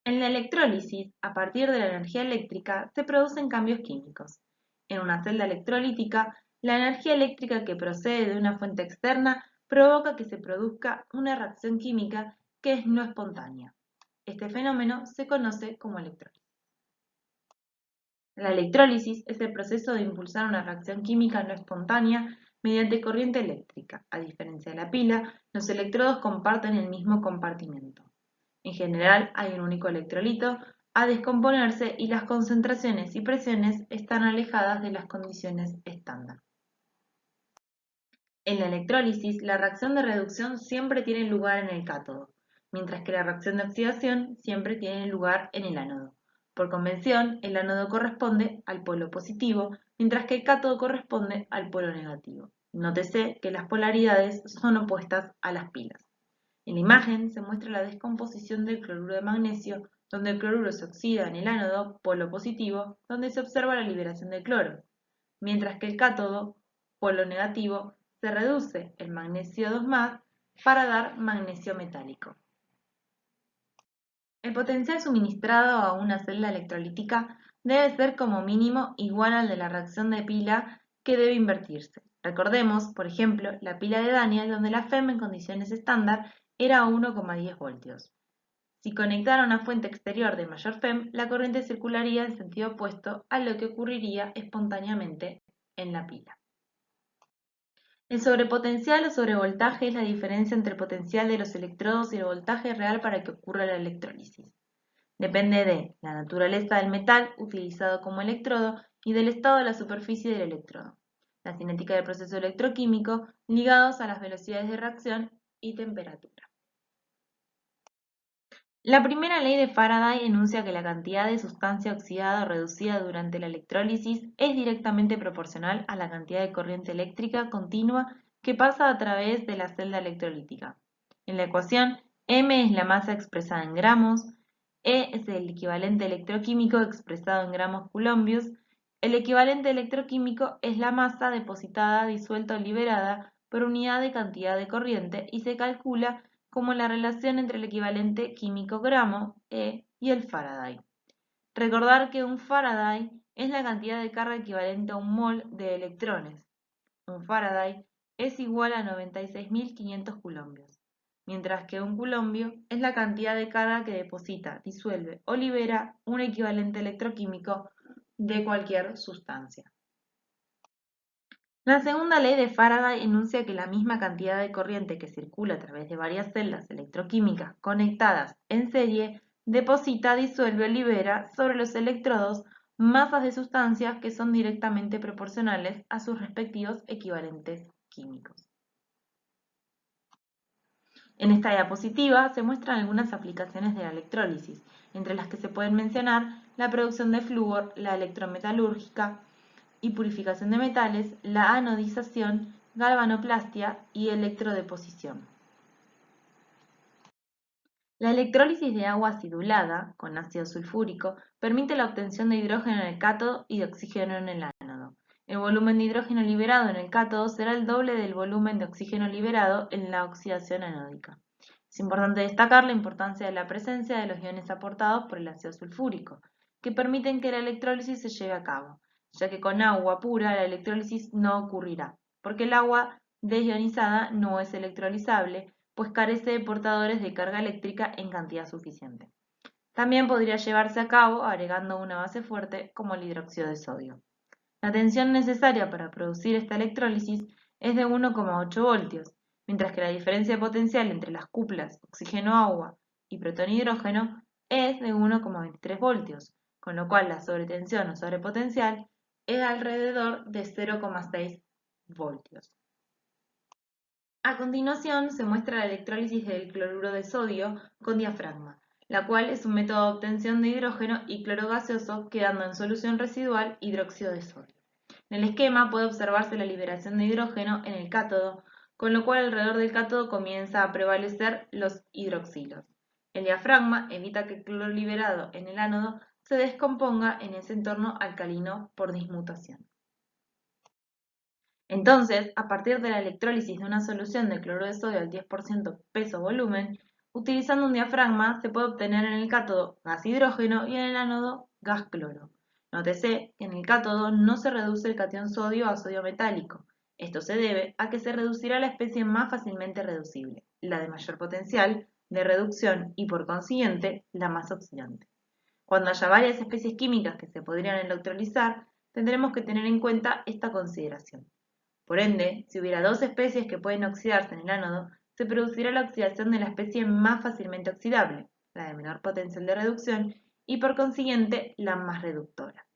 En la electrólisis, a partir de la energía eléctrica, se producen cambios químicos. En una celda electrolítica, la energía eléctrica que procede de una fuente externa provoca que se produzca una reacción química que es no espontánea. Este fenómeno se conoce como electrólisis. La electrólisis es el proceso de impulsar una reacción química no espontánea mediante corriente eléctrica. A diferencia de la pila, los electrodos comparten el mismo compartimento. En general, hay un único electrolito a descomponerse y las concentraciones y presiones están alejadas de las condiciones estándar. En la electrólisis, la reacción de reducción siempre tiene lugar en el cátodo, mientras que la reacción de oxidación siempre tiene lugar en el ánodo. Por convención, el ánodo corresponde al polo positivo, mientras que el cátodo corresponde al polo negativo. Nótese que las polaridades son opuestas a las pilas. En la imagen se muestra la descomposición del cloruro de magnesio, donde el cloruro se oxida en el ánodo, polo positivo, donde se observa la liberación del cloro, mientras que el cátodo, polo negativo, se reduce el magnesio 2+ para dar magnesio metálico. El potencial suministrado a una celda electrolítica debe ser como mínimo igual al de la reacción de pila que debe invertirse. Recordemos, por ejemplo, la pila de Daniel donde la FEM en condiciones estándar era 1,10 voltios. Si conectara una fuente exterior de mayor FEM, la corriente circularía en sentido opuesto a lo que ocurriría espontáneamente en la pila. El sobrepotencial o sobrevoltaje es la diferencia entre el potencial de los electrodos y el voltaje real para que ocurra la electrólisis. Depende de la naturaleza del metal utilizado como electrodo y del estado de la superficie del electrodo, la cinética del proceso electroquímico ligados a las velocidades de reacción y temperatura. La primera ley de Faraday enuncia que la cantidad de sustancia oxidada o reducida durante la electrólisis es directamente proporcional a la cantidad de corriente eléctrica continua que pasa a través de la celda electrolítica. En la ecuación, m es la masa expresada en gramos, E es el equivalente electroquímico expresado en gramos coulombios, el equivalente electroquímico es la masa depositada, disuelta o liberada por unidad de cantidad de corriente y se calcula como la relación entre el equivalente químico gramo, E, y el Faraday. Recordar que un Faraday es la cantidad de carga equivalente a un mol de electrones. Un Faraday es igual a 96.500 coulombios, mientras que un coulombio es la cantidad de carga que deposita, disuelve o libera un equivalente electroquímico de cualquier sustancia. La segunda ley de Faraday enuncia que la misma cantidad de corriente que circula a través de varias celdas electroquímicas conectadas en serie deposita, disuelve o libera sobre los electrodos masas de sustancias que son directamente proporcionales a sus respectivos equivalentes químicos. En esta diapositiva se muestran algunas aplicaciones de la electrólisis, entre las que se pueden mencionar la producción de flúor, la electrometalúrgica y purificación de metales, la anodización, galvanoplastia y electrodeposición. La electrólisis de agua acidulada con ácido sulfúrico permite la obtención de hidrógeno en el cátodo y de oxígeno en el ánodo. El volumen de hidrógeno liberado en el cátodo será el doble del volumen de oxígeno liberado en la oxidación anódica. Es importante destacar la importancia de la presencia de los iones aportados por el ácido sulfúrico, que permiten que la electrólisis se lleve a cabo, ya que con agua pura la electrólisis no ocurrirá, porque el agua desionizada no es electrolizable, pues carece de portadores de carga eléctrica en cantidad suficiente. También podría llevarse a cabo agregando una base fuerte como el hidróxido de sodio. La tensión necesaria para producir esta electrólisis es de 1,8 voltios, mientras que la diferencia potencial entre las cuplas oxígeno-agua y protonio-hidrógeno es de 1,23 voltios, con lo cual la sobretensión o sobrepotencial es alrededor de 0,6 voltios. A continuación se muestra la electrólisis del cloruro de sodio con diafragma, la cual es un método de obtención de hidrógeno y cloro gaseoso quedando en solución residual hidróxido de sodio. En el esquema puede observarse la liberación de hidrógeno en el cátodo, con lo cual alrededor del cátodo comienza a prevalecer los hidroxilos. El diafragma evita que el cloro liberado en el ánodo se descomponga en ese entorno alcalino por dismutación. Entonces, a partir de la electrólisis de una solución de cloruro de sodio al 10% peso-volumen, Utilizando un diafragma se puede obtener en el cátodo gas hidrógeno y en el ánodo gas cloro. Nótese que en el cátodo no se reduce el catión sodio a sodio metálico. Esto se debe a que se reducirá la especie más fácilmente reducible, la de mayor potencial de reducción y por consiguiente la más oxidante. Cuando haya varias especies químicas que se podrían electrolizar, tendremos que tener en cuenta esta consideración. Por ende, si hubiera dos especies que pueden oxidarse en el ánodo, se producirá la oxidación de la especie más fácilmente oxidable, la de menor potencial de reducción, y por consiguiente la más reductora.